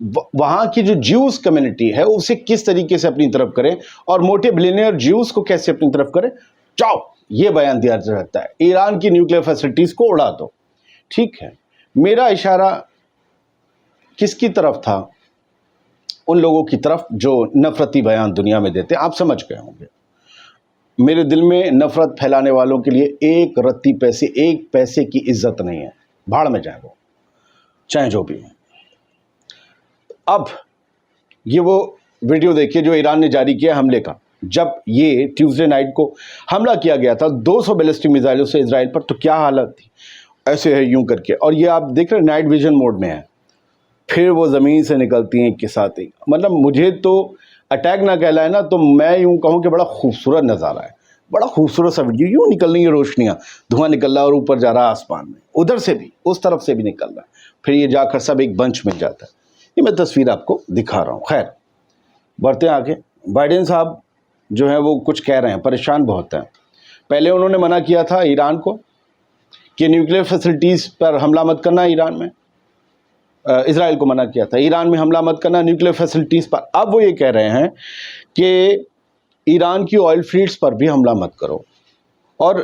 وہاں کی جو جیوز کمیونٹی ہے اسے کس طریقے سے اپنی طرف کریں اور موٹے بلینئر جیوز کو کیسے اپنی طرف کریں. چاؤ یہ بیان دیا جاتا ہے ایران کی نیوکلیئر فیسلٹیز کو اڑا دو. ٹھیک ہے, میرا اشارہ کس کی طرف تھا؟ ان لوگوں کی طرف جو نفرتی بیان دنیا میں دیتے ہیں. آپ سمجھ گئے ہوں گے میرے دل میں نفرت پھیلانے والوں کے لیے ایک رتی پیسے, ایک پیسے کی عزت نہیں ہے. بھاڑ میں جائیں وہ چاہے جو بھی ہیں. اب یہ وہ ویڈیو دیکھیے جو ایران نے جاری کیا حملے کا. جب یہ ٹیوزڈے نائٹ کو حملہ کیا گیا تھا 200 بیلسٹک میزائلوں سے اسرائیل پر, تو کیا حالت تھی. ایسے ہے یوں کر کے, اور یہ آپ دیکھ رہے ہیں نائٹ ویژن موڈ میں ہے. پھر وہ زمین سے نکلتی ہیں ایک کے ساتھ ایک. مطلب مجھے تو اٹیک نہ کہلائے نا تو میں یوں کہوں کہ بڑا خوبصورت نظارہ ہے, بڑا خوبصورت سا ویڈیو. یوں نکل رہی ہیں روشنیاں, دھواں نکل رہا ہے اور اوپر جا رہا ہے آسمان میں, ادھر سے بھی اس طرف سے بھی نکل رہا ہے. پھر یہ جا کر سب ایک بنچ میں جاتا ہے. یہ میں تصویر آپ کو دکھا رہا ہوں. خیر بڑھتے ہیں آگے. بائیڈن صاحب جو ہیں وہ کچھ کہہ رہے ہیں, پریشان بہت ہیں. پہلے انہوں نے منع کیا تھا ایران کو کہ نیوکلیئر فیسلٹیز پر حملہ مت کرنا. ایران میں اسرائیل کو منع کیا تھا ایران میں حملہ مت کرنا نیوکلیئر فیسلٹیز پر. اب وہ یہ کہہ رہے ہیں کہ ایران کی آئل فیلڈز پر بھی حملہ مت کرو, اور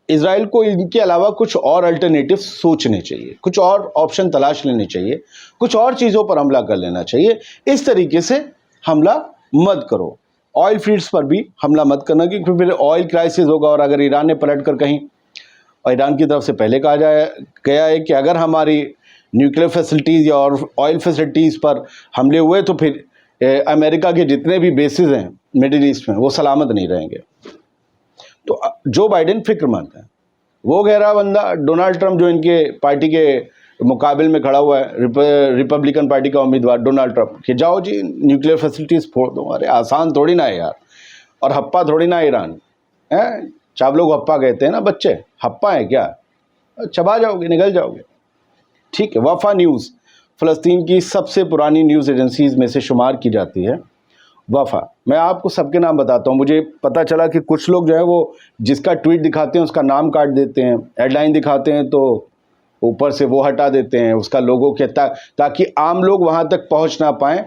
اسرائیل کو ان کے علاوہ کچھ اور الٹرنیٹیو سوچنے چاہیے, کچھ اور آپشن تلاش لینے چاہیے, کچھ اور چیزوں پر حملہ کر لینا چاہیے. اس طریقے سے حملہ مت کرو. آئل فیلڈز پر بھی حملہ مت کرنا, کیونکہ پھر آئل کرائسس ہوگا. اور اگر ایران نے پلٹ کر کہیں, اور ایران کی طرف سے پہلے کہا گیا ہے کہ اگر ہماری نیوکلیئر فیسلٹیز یا اور آئل فیسلٹیز پر حملے ہوئے تو پھر امریکہ کے جتنے بھی بیسز ہیں مڈل ایسٹ میں وہ سلامت نہیں رہیں گے. تو جو بائیڈن فکر مند ہے, وہ گہرا بندہ ڈونلڈ ٹرمپ جو ان کے پارٹی کے مقابل میں کھڑا ہوا ہے, ریپبلکن پارٹی کا امیدوار ڈونلڈ ٹرمپ, کہ جاؤ جی نیوکلیئر فیسلٹیز پھوڑ دو. ارے آسان تھوڑی نہ ہے یار, اور ہپا تھوڑی نہ ایران ہے. چاپ لوگ ہپا کہتے ہیں نا, بچے ہپا ہیں کیا, چبا جاؤ گے, نگل جاؤ گے. ٹھیک ہے. وفا نیوز فلسطین کی سب سے پرانی نیوز ایجنسیز میں سے شمار کی جاتی ہے. وفا, میں آپ کو سب کے نام بتاتا ہوں. مجھے پتہ چلا کہ کچھ لوگ جو ہے وہ جس کا ٹویٹ دکھاتے ہیں اس کا نام کاٹ دیتے ہیں, ہیڈ لائن دکھاتے ہیں تو اوپر سے وہ ہٹا دیتے ہیں اس کا لوگو کے, تاکہ عام لوگ وہاں تک پہنچ نہ پائیں,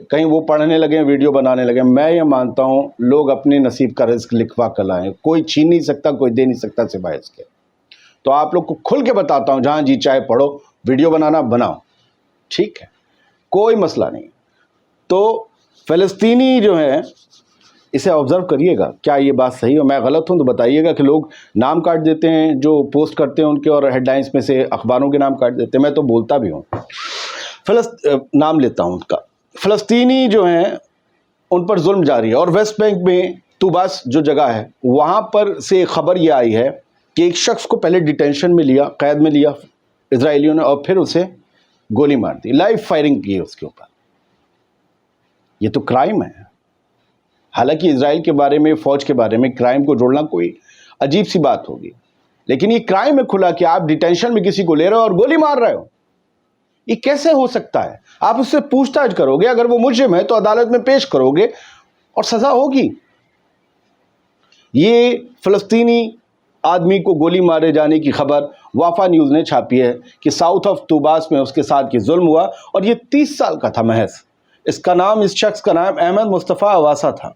کہیں وہ پڑھنے لگیں, ویڈیو بنانے لگیں. میں یہ مانتا ہوں لوگ اپنے نصیب کا رزق لکھوا کر لائیں, کوئی چھین نہیں سکتا, کوئی دے نہیں سکتا سوائے اس کے. تو آپ لوگ کو کھل کے بتاتا ہوں, جہاں جی چاہے پڑھو, ویڈیو بنانا بناؤ, ٹھیک ہے, کوئی مسئلہ نہیں. تو فلسطینی جو ہیں اسے آبزرو کریے گا, کیا یہ بات صحیح ہے؟ میں غلط ہوں تو بتائیے گا کہ لوگ نام کاٹ دیتے ہیں جو پوسٹ کرتے ہیں ان کے, اور ہیڈ لائنز میں سے اخباروں کے نام کاٹ دیتے ہیں. میں تو بولتا بھی ہوں, نام لیتا ہوں ان کا. فلسطینی جو ہیں ان پر ظلم جاری ہے, اور ویسٹ بینک میں طوباس جو جگہ ہے وہاں پر سے خبر یہ آئی ہے کہ ایک شخص کو پہلے ڈیٹینشن میں لیا, قید میں لیا اسرائیلیوں نے, اور پھر اسے گولی مار دی, لائیو فائرنگ کی اس کے اوپر. یہ تو کرائم ہے. حالانکہ اسرائیل کے بارے میں, فوج کے بارے میں کرائم کو جوڑنا کوئی عجیب سی بات ہوگی, لیکن یہ کرائم ہے کھلا کہ آپ ڈیٹینشن میں کسی کو لے رہے ہو اور گولی مار رہے ہو. یہ کیسے ہو سکتا ہے؟ آپ اس سے پوچھ تاچھ کرو گے, اگر وہ مجرم ہے تو عدالت میں پیش کرو گے اور سزا ہوگی. یہ فلسطینی آدمی کو گولی مارے جانے کی خبر وافا نیوز نے چھاپی ہے کہ ساؤتھ آف طوباس میں اس کے ساتھ ظلم ہوا, اور یہ 30 سال کا تھا محض. اس شخص کا نام احمد مصطفیٰ اواسا تھا.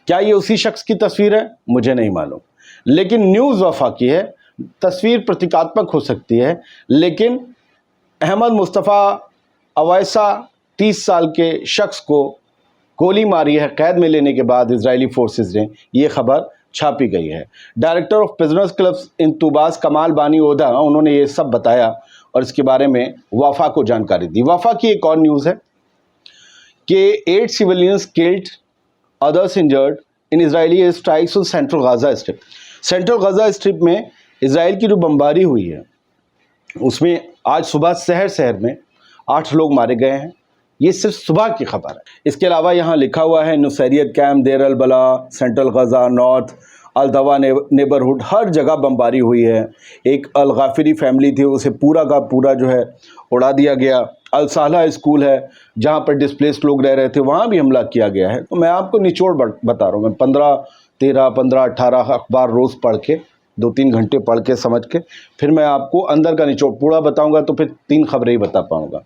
کیا یہ اسی شخص کی تصویر ہے؟ مجھے نہیں معلوم, لیکن نیوز وفا کی ہے. تصویر پرتیکاتمک ہو سکتی ہے, لیکن احمد مصطفیٰ اواسا 30 سال کے شخص کو گولی ماری ہے قید میں لینے کے بعد اسرائیلی فورسز نے, یہ خبر چھاپی گئی ہے. ڈائریکٹر آف پرزنرز کلبز ان طوباس کمال بانی اودا, انہوں نے یہ سب بتایا اور اس کے بارے میں وفا کو جانکاری دی. وفا کی ایک اور نیوز ہے کہ 8 civilians killed, others injured in Israeli strikes on Central Gaza Strip. Central Gaza strip میں اسرائیل کی جو بمباری ہوئی ہے اس میں آج صبح شہر میں 8 لوگ مارے گئے ہیں. یہ صرف صبح کی خبر ہے. اس کے علاوہ یہاں لکھا ہوا ہے نصیریت کیمپ, دیر البلا, سینٹرل غزہ, نارتھ الدوا نیبرہڈ, ہر جگہ بمباری ہوئی ہے. ایک الغافری فیملی تھی, اسے پورا کا پورا جو ہے اڑا دیا گیا. الصالح اسکول ہے جہاں پر ڈسپلیسڈ لوگ رہ رہے تھے, وہاں بھی حملہ کیا گیا ہے. تو میں آپ کو نچوڑ بتا رہا ہوں, میں 15-18 اخبار روز پڑھ کے 2-3 گھنٹے پڑھ کے سمجھ کے پھر میں آپ کو اندر کا نچوڑ پورا بتاؤں گا, تو پھر 3 خبریں ہی بتا پاؤں گا.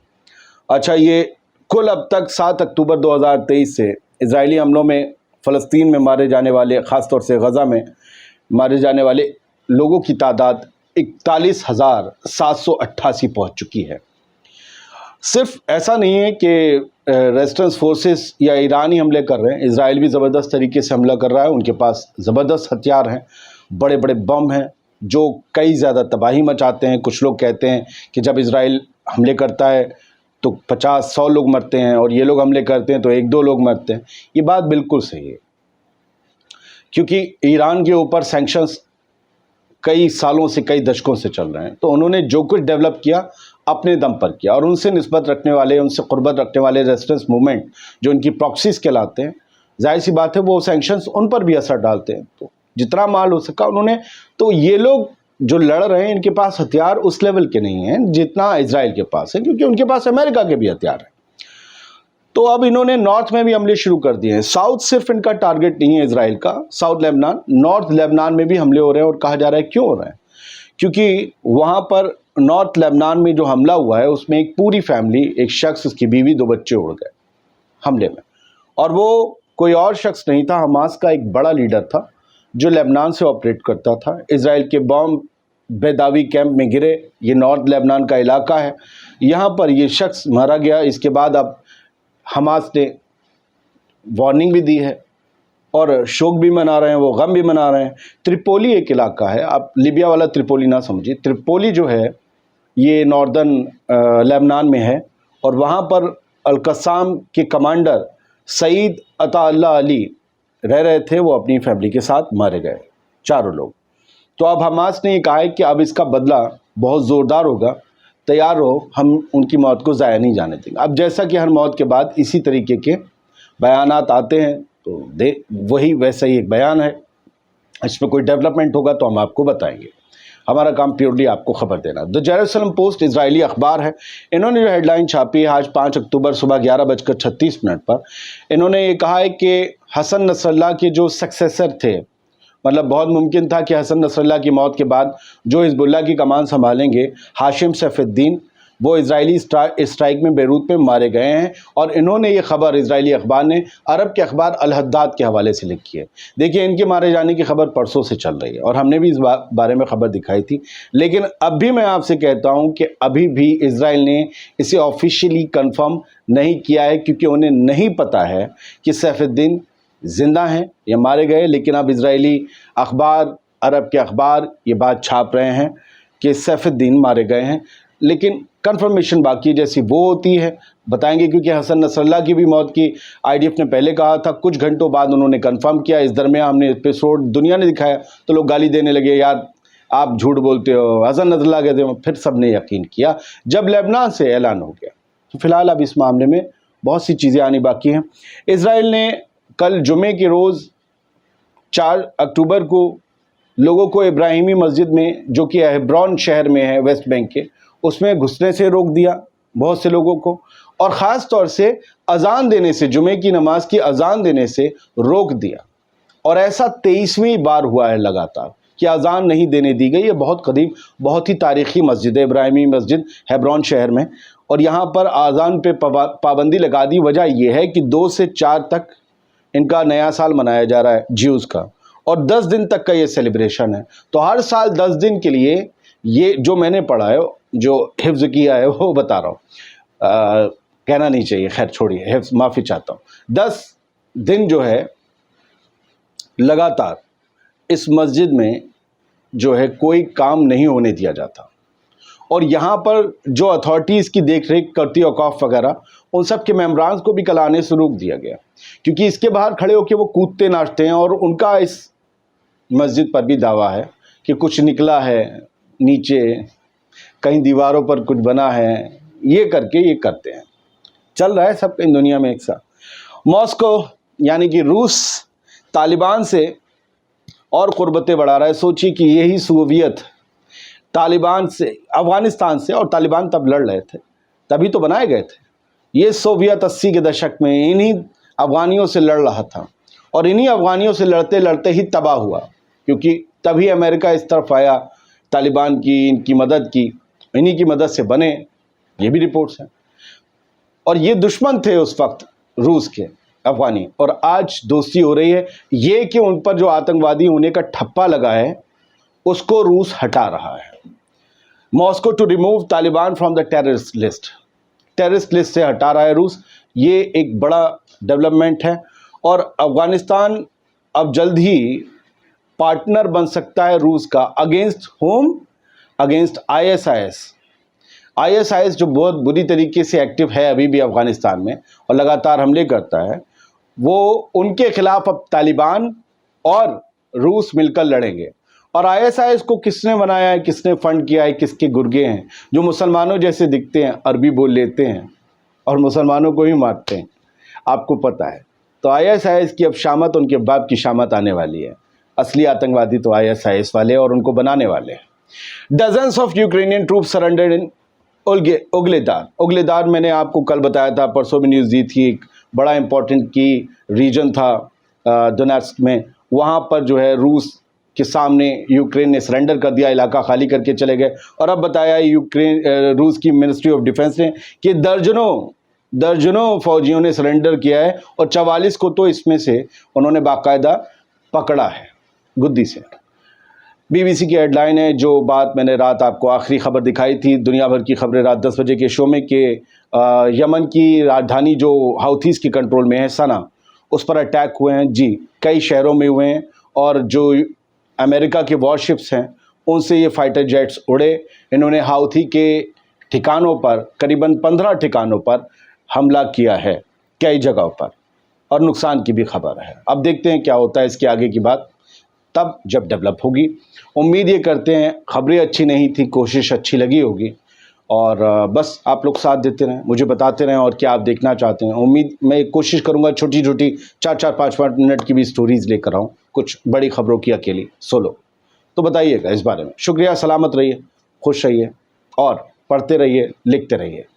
اچھا، یہ کل اب تک 7 اکتوبر 2023 سے اسرائیلی حملوں میں فلسطین میں مارے جانے والے، خاص طور سے غزہ میں مارے جانے والے لوگوں کی تعداد 41,788 پہنچ چکی ہے۔ صرف ایسا نہیں ہے کہ ریزسٹنس فورسز یا ایرانی حملے کر رہے ہیں، اسرائیل بھی زبردست طریقے سے حملہ کر رہا ہے۔ ان کے پاس زبردست ہتھیار ہیں، بڑے بڑے بم ہیں جو کئی زیادہ تباہی مچاتے ہیں۔ کچھ لوگ کہتے ہیں کہ جب اسرائیل حملے کرتا ہے تو 50-100 لوگ مرتے ہیں، اور یہ لوگ حملے کرتے ہیں تو 1-2 لوگ مرتے ہیں۔ یہ بات بالکل صحیح ہے، کیونکہ ایران کے اوپر سینکشنز کئی سالوں سے، کئی دشکوں سے چل رہے ہیں، تو انہوں نے جو کچھ ڈیولپ کیا اپنے دم پر کیا، اور ان سے نسبت رکھنے والے، ان سے قربت رکھنے والے ریزسٹنس موومنٹ جو ان کی پراکسیز کہلاتے ہیں، ظاہر سی بات ہے وہ سینکشنز ان پر بھی اثر ڈالتے ہیں۔ تو جتنا مال ہو سکا انہوں نے، تو یہ لوگ جو لڑ رہے ہیں ان کے پاس ہتھیار اس لیول کے نہیں ہیں جتنا اسرائیل کے پاس ہے، کیونکہ ان کے پاس امریکہ کے بھی ہتھیار ہیں۔ تو اب انہوں نے نارتھ میں بھی حملے شروع کر دیے ہیں۔ ساؤتھ صرف ان کا ٹارگٹ نہیں ہے اسرائیل کا، ساؤتھ لیبنان، نارتھ لیبنان میں بھی حملے ہو رہے ہیں، اور کہا جا رہا ہے کیوں ہو رہے ہیں، کیونکہ وہاں پر نارتھ لیبنان میں جو حملہ ہوا ہے اس میں ایک پوری فیملی، ایک شخص، اس کی بیوی، 2 بچے اڑ گئے حملے میں، اور وہ کوئی اور شخص نہیں تھا، حماس کا ایک بڑا لیڈر تھا جو لیبنان سے آپریٹ کرتا تھا۔ اسرائیل کے بام بیداوی کیمپ میں گرے، یہ نارتھ لیبنان کا علاقہ ہے، یہاں پر یہ شخص مارا گیا۔ اس کے بعد اب حماس نے وارننگ بھی دی ہے، اور شوق بھی منا رہے ہیں، وہ غم بھی منا رہے ہیں۔ تریپولی ایک علاقہ ہے، آپ لیبیا والا تریپولی نہ سمجھیے، تریپولی جو ہے یہ ناردرن لیبنان میں ہے، اور وہاں پر القسام کے کمانڈر سعید عطا اللہ علی رہ رہے تھے، وہ اپنی فیملی کے ساتھ مارے گئے 4 لوگ۔ تو اب حماس نے یہ کہا ہے کہ اب اس کا بدلہ بہت زوردار ہوگا، تیار رہو، ہم ان کی موت کو ضائع نہیں جانے دیں گے۔ اب جیسا کہ ہر موت کے بعد اسی طریقے کے بیانات آتے ہیں، تو وہی ویسا ہی ایک بیان ہے، اس میں کوئی ڈیولپمنٹ ہوگا تو ہم آپ کو بتائیں گے۔ ہمارا کام پیورلی آپ کو خبر دینا۔ دی جیروسلم پوسٹ اسرائیلی اخبار ہے، انہوں نے جو ہیڈ لائن چھاپی ہے آج 5 اکتوبر صبح 11:36 پر، انہوں نے یہ کہا ہے کہ حسن نصر اللہ کے جو سکسیسر تھے، مطلب بہت ممکن تھا کہ حسن نصر اللہ کی موت کے بعد جو حزب اللہ کی کمان سنبھالیں گے، ہاشم سیف الدین، وہ اسرائیلی اسٹرائک میں بیروت میں مارے گئے ہیں، اور انہوں نے یہ خبر اسرائیلی اخبار نے عرب کے اخبار الحداد کے حوالے سے لکھی ہے۔ دیکھیے، ان کے مارے جانے کی خبر پرسوں سے چل رہی ہے، اور ہم نے بھی اس بارے میں خبر دکھائی تھی، لیکن اب بھی میں آپ سے کہتا ہوں کہ ابھی بھی اسرائیل نے اسے آفیشیلی کنفرم نہیں کیا ہے، کیونکہ انہیں نہیں پتا ہے کہ سیف الدین زندہ ہیں یا مارے گئے۔ لیکن اب اسرائیلی اخبار، عرب کے اخبار یہ بات چھاپ رہے ہیں کہ سیف الدین مارے گئے ہیں، لیکن کنفرمیشن باقی، جیسی وہ ہوتی ہے بتائیں گے، کیونکہ حسن نصر اللہ کی بھی موت کی IDF نے پہلے کہا تھا، کچھ گھنٹوں بعد انہوں نے کنفرم کیا۔ اس درمیان ہم نے ایپیسوڈ دنیا نے دکھایا تو لوگ گالی دینے لگے، یار آپ جھوٹ بولتے ہو، حسن نصر اللہ کہتے ہو، پھر سب نے یقین کیا جب لیبنان سے اعلان ہو گیا۔ تو فی الحال اب اس معاملے میں بہت سی چیزیں آنی باقی ہیں۔ اسرائیل نے کل جمعے کے روز 4 اکتوبر کو لوگوں کو ابراہیمی مسجد میں، جو کہ ہیبرون شہر میں ہے ویسٹ بینک کے، اس میں گھسنے سے روک دیا بہت سے لوگوں کو، اور خاص طور سے اذان دینے سے، جمعے کی نماز کی اذان دینے سے روک دیا۔ اور ایسا 23ویں بار ہوا ہے لگاتار کہ اذان نہیں دینے دی گئی۔ یہ بہت قدیم، بہت ہی تاریخی مسجد ہے، ابراہیمی مسجد ہیبرون شہر میں، اور یہاں پر اذان پہ پابندی لگا دی۔ وجہ یہ ہے کہ 2 سے 4 تک ان کا نیا سال منایا جا رہا ہے جیوز کا، اور 10 دن تک کا یہ سیلیبریشن ہے۔ تو ہر سال 10 دن کے لیے، یہ جو میں نے پڑھا ہے، جو حفظ کیا ہے وہ بتا رہا ہوں، کہنا نہیں چاہیے، خیر چھوڑیے، حفظ، معافی چاہتا ہوں۔ 10 دن جو ہے لگاتار اس مسجد میں جو ہے کوئی کام نہیں ہونے دیا جاتا، اور یہاں پر جو اتھارٹیز کی دیکھ ریکھ کرتی، اوقاف وغیرہ، ان سب کے ممبرانز کو بھی کل آنے سے روک دیا گیا، کیونکہ اس کے باہر کھڑے ہو کے وہ کودتے ناچتے ہیں، اور ان کا اس مسجد پر بھی دعویٰ ہے کہ کچھ نکلا ہے نیچے، کہیں دیواروں پر کچھ بنا ہے، یہ کر کے یہ کرتے ہیں۔ چل رہا ہے سب کہیں دنیا میں ایک ساتھ۔ ماسکو یعنی کہ روس طالبان سے اور قربتیں بڑھا رہا ہے۔ سوچیے کہ یہی سوویت طالبان سے، افغانستان سے، اور طالبان تب لڑ رہے تھے، تبھی تو بنائے گئے تھے۔ یہ سوویت 80 کے دشک میں انہی افغانیوں سے لڑ رہا تھا، اور انہی افغانیوں سے لڑتے لڑتے ہی تباہ ہوا، کیونکہ تبھی امریکہ اس طرف آیا، طالبان کی، ان کی مدد کی، انہی کی مدد سے بنے، یہ بھی رپورٹس ہیں۔ اور یہ دشمن تھے اس وقت روس کے افغانی, اور آج دوستی ہو رہی ہے. یہ کہ ان پر جو آتنکوادی ہونے کا ٹھپا لگا ہے اس کو روس ہٹا رہا ہے. Moscow to remove Taliban from the terrorist list سے ہٹا رہا ہے روس. یہ ایک بڑا ڈیولپمنٹ ہے, اور افغانستان اب جلد ہی پارٹنر بن سکتا ہے روس کا اگینسٹ آئی ایس آئی جو بہت بری طریقے سے ایکٹیو ہے ابھی بھی افغانستان میں اور لگاتار حملے کرتا ہے. وہ ان کے خلاف اب طالبان اور روس مل کر لڑیں گے. اور آئی ایس آئی کو کس نے بنایا ہے, کس نے فنڈ کیا ہے, کس کے گرگے ہیں جو مسلمانوں جیسے دکھتے ہیں, عربی بول لیتے ہیں اور مسلمانوں کو ہی مارتے ہیں, آپ کو پتہ ہے. تو آئی ایس آئی کی اب شامت ان کے باپ کی شامت آنے والی ہے. اصلی آتنکوادی تو آئی ایس آئی والے اور ان کو بنانے والے ہیں. Dozens of Ukrainian troop surrendered in Ugledar میں نے آپ کو کل بتایا تھا, پرسوں بھی نیوز دی تھی. ایک بڑا امپورٹنٹ کی ریجن تھا دونیٹسک میں, وہاں پر جو ہے روس کے سامنے یوکرین نے سرنڈر کر دیا, علاقہ خالی کر کے چلے گئے. اور اب بتایا روس کی منسٹری آف ڈیفنس نے کہ درجنوں فوجیوں نے سرنڈر کیا ہے, اور 44 کو تو اس میں سے انہوں نے باقاعدہ پکڑا ہے گدی سے. بی بی سی کی ہیڈ لائن ہے, جو بات میں نے رات آپ کو آخری خبر دکھائی تھی دنیا بھر کی خبریں رات 10 بجے کے شو میں, کہ یمن کی راجدھانی جو ہاؤتھیز کے کنٹرول میں ہے سنا, اس پر اٹیک ہوئے ہیں. جی, کئی شہروں میں ہوئے ہیں, اور جو امریکہ کے وار شپس ہیں ان سے یہ فائٹر جیٹس اڑے. انہوں نے ہاؤتھی کے ٹھکانوں پر قریباً 15 ٹھکانوں پر حملہ کیا ہے, کئی جگہوں پر, اور نقصان کی بھی خبر ہے. اب دیکھتے ہیں کیا ہوتا ہے اس کے آگے کی بات تب جب ڈیولپ ہوگی. امید یہ کرتے ہیں خبریں اچھی نہیں تھی, کوشش اچھی لگی ہوگی, اور بس آپ لوگ ساتھ دیتے رہیں, مجھے بتاتے رہیں اور کیا آپ دیکھنا چاہتے ہیں. امید میں کوشش کروں گا چھوٹی 4-5 منٹ کی بھی سٹوریز لے کر آؤں, کچھ بڑی خبروں کی اکیلی سولو. تو بتائیے گا اس بارے میں. شکریہ, سلامت رہیے, خوش رہیے, اور پڑھتے رہیے, لکھتے رہیے.